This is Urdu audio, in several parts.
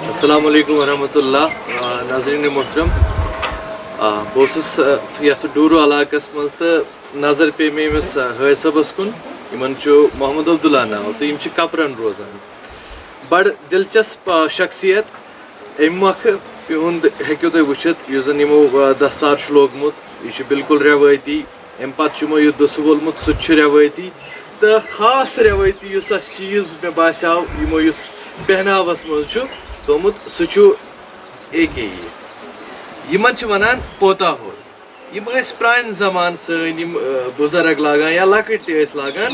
السلام علیکم ورحمۃ اللہ ناظرین محترم بہت یتھ ڈورو علاقس مز تو نظر پے مے امس حٲج صٲبس کُن یمن محمد عبداللہ ناو تو یم کپرن روزان بڑ دلچسپ شخصیت ام مۄکھ یہند ہیٚکِو تُہۍ وٕچھِتھ یُس زن یمو دستار لوگمُت یہ بالکل روایتی ام پتہٕ یمو یہ دُسہٕ وولمُت سُہ تہِ چھُ روایتی تو خاص روایتی یُس اَسہِ چیٖز مےٚ باسیو یمو یُس پہناوس مز چھُ تھومُت سُہ چھُ یمن چھِ ونان پوتا ہور یم ٲسۍ پرانہِ زمانہٕ سٲنۍ یم بُزرگ لاگان یا لۄکٕٹۍ تہِ ٲسۍ لاگان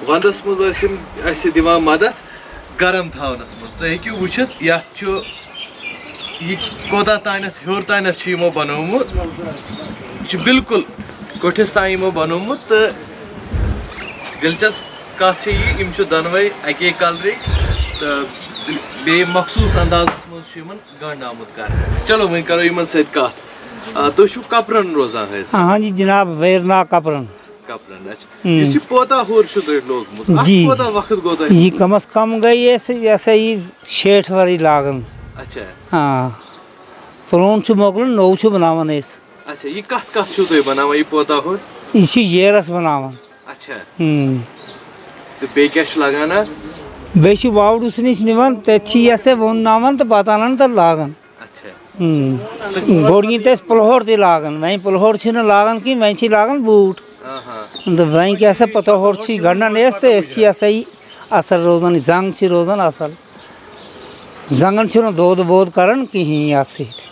ونٛدس منٛز ٲسۍ یم اَسہِ دِوان مدد گرم تھاونس منٛز تُہۍ ہیٚکِو وٕچھِتھ یتھ چھُ یہ کوتاہ تانٮ۪تھ ہیوٚر تانٮ۪تھ چھُ یمو بنومُت یہ چھُ بالکل کوٹھِس تام یمو بنومُت تہٕ دلچسپ کتھ چھِ یہِ یم چھِ دۄنوے اکے کلرٕکۍ تہٕ بیٚیہِ مخصوٗص اندازس منٛز چھُ یمن گنٛڈناومُت کرنہٕ چلو وۄنۍ کرو یمن سۭتۍ کتھ تُہۍ چھِو کپرن روزان حظ ہاں جی جناب ویرناگ کپرن کپرن اچھا یُس یہِ پوتا ہور چھُ تۄہہِ لوگمُت اتھ کوتاہ وقت گوٚو تۄہہِ یہ کم از کم گئی یہ سا یہ 60 ؤری لاگان اچھا ہاں پرون چھُ مۄکلان نوٚو چھُ بناوان أسۍ اچھا یہ کتھ کتھ چھُو تُہۍ بناوان یہ پوتا ہور یہ چھُ ییرس بناوان اچھا تہٕ بیٚیہِ کیاہ چھُ لگان اتھ بیٚیہِ چھُ واوڈس نِش نِوان تتہِ چھِ یہ سا وونناوان تہٕ پتہٕ انان تہٕ لاگان گۄڈٕنِکۍ ٲسۍ پُلہور تہِ لاگان وۄنۍ پُلہور چھِنہٕ لاگان کِہیٖنۍ وۄنۍ چھِ لاگان بوٗٹ تہٕ وۄنۍ کیاہ سا پُلہور چھِ گنٛڈان أسۍ تہٕ أسۍ چھِ یہ سا یہِ اصل روزان زنٛگ چھِ روزان اصل زنٛگن چھُنہٕ دود وود کران کِہیٖنۍ یتھ سۭتۍ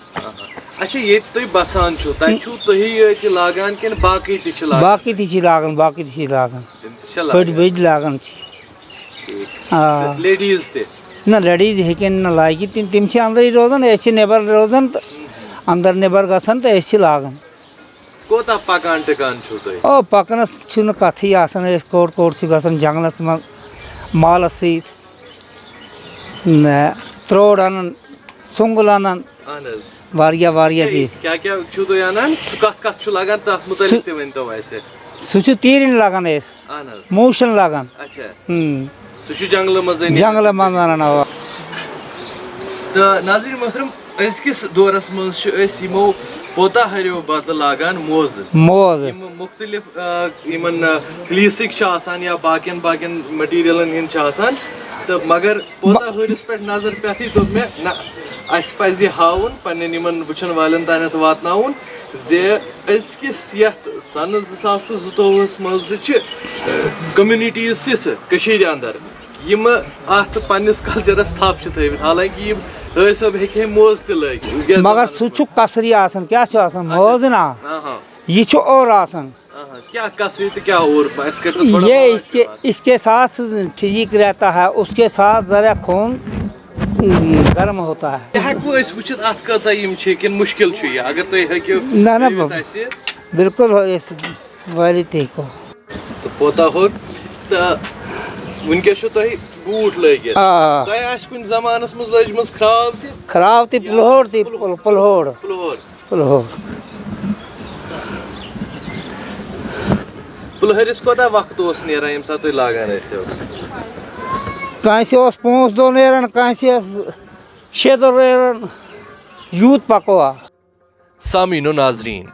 اچھا ییٚتہِ تُہۍ بسان چھِو تتہِ چھُو تُہی یٲتۍ لاگان کِنہٕ باقٕے تہِ چھِ لاگان باقٕے تہِ چھِ لاگان باقٕے تہِ چھِ لاگان بٔڑۍ بٔڑۍ لاگان چھِ آ لیڈیٖز تہِ نہ لیڈیٖز ہیٚکن نہٕ لٲگِتھ تِم چھِ انٛدرٕے روزان أسۍ چھِ نٮ۪بر روزان تہٕ انٛدر نٮ۪بر گژھان تہٕ أسۍ چھِ لاگان کوتاہ پکان ٹکان چھِو تُہۍ او پکنس چھُنہٕ کتھٕے آسان أسۍ کوٚٹ کوٚٹ چھِ گژھان جنگلس منٛز مالس سۭتۍ تروڈ انان سُنٛگُل انان اہن حظ واریاہ واریاہ چیٖز کیاہ کیاہ چھِو تُہۍ انان سُہ کتھ کتھ چھُ لگان تتھ مُتعلق تہِ ؤنۍتو اسہِ سُہ چھُ تیٖرِنۍ لگان أسۍ اہن حظ موشن لگان اچھا سُہ چھُ جنگلہٕ منٛزٕے جنگلہٕ منٛز انان اوا تہٕ ناظریٖن محترم أزکِس دورس منٛز چھِ أسۍ یِمو پوتا ہریو بدلہٕ لاگان موزٕ یِم مُختلف یِمن فلیٖسٕکۍ چھِ آسان یا باقین باقین مٹیٖریلن ہِنٛدۍ چھِ آسان تہٕ مگر پوتا ہرِس پٮ۪ٹھ نظر پٮ۪تھٕے دوٚپ مےٚ نہ اَسہِ پزِ یہِ ہاوُن پننٮ۪ن یِمن وٕچھن والٮ۪ن تانٮ۪تھ واتناوُن زِ أزکِس یتھ سنہٕ 2022 منٛز تہِ چھِ کوٚمنِٹیٖز تِژھٕ کٔشیٖرِ انٛدر یِمہٕ اتھ پننِس کلچرس تھپھ چھِ تھٲومٕتۍ حالانکہِ یِم حٲج صٲب ہیٚکہِ ہے موزٕ تہِ لٲگِتھ مگر سُہ چھُ کسری آسان کیاہ چھُ آسان موزٕ نا یہِ چھُ اور آسان کیاہ کسری تہٕ کیاہ اور اَسہِ کٔرۍتو تھوڑا یہ اس کے ساتھ ٹھیک رہتا ہے اس کے ساتھ ذرا خون گرم ہوتا ہے ہیٚکوٕ أسۍ وٕچھِتھ اتھ کۭژاہ یِم چھِ کِنہٕ مُشکِل چھُ یہِ اگر تُہۍ ہیٚکِو نہ نہ اَسہِ بالکل وٲلِتھ ہیٚکو تہٕ پوتا ہور تہٕ وٕنکیٚس چھُو تۄہہِ بوٗٹھ لٲگِتھ تۄہہِ آسہِ کُنہِ زمانس منٛز لٲجمٕژ کھراو تہِ کھراو تہِ پُلہور تہِ پُلہور پُلہور پُلہٲرِس کوتاہ وقت اوس نیران ییٚمہِ ساتہٕ تُہۍ لاگان ٲسِو کٲنٛسہِ اوس 5 دۄہ نیران کٲنٛسہِ ٲس 6 دۄہ نیران یوٗت پکوا سامیٖنو ناظریٖن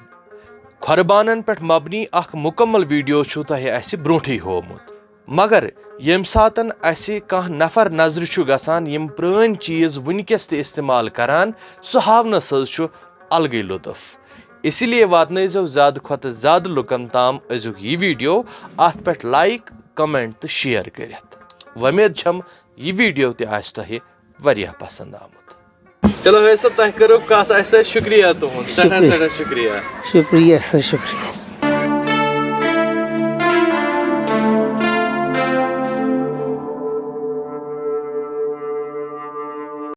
کھۄربانن پٮ۪ٹھ مبنی اکھ مُکمل ویڈیو چھُو تۄہہِ اَسہِ برونٛٹھٕے ہوومُت مگر ییٚمہِ ساتہٕ اَسہِ کانٛہہ نفر نظرِ چھُ گژھان یِم پرٲنۍ چیٖز وُنکیٚس تہِ استعمال کران سُہ ہاونس حظ چھُ الگٕے لُطف اسی لیے واتنٲیزیو زیادٕ کھۄتہٕ زیادٕ لُکن تام أزیُک یہِ ویڈیو اتھ پٮ۪ٹھ لایک کمنٹ تہٕ شیر کٔرِتھ وۄمید چھم یہِ ویڈیو تہِ آسہِ تۄہہِ واریاہ پسنٛد آمُت چلو حٲج صٲب تۄہہِ کٔرٕو کتھ اسہِ سۭتۍ شُکریہ تُہُنٛد سٮ۪ٹھاہ سٮ۪ٹھاہ شُکریہ شُکریہ سر شُکریہ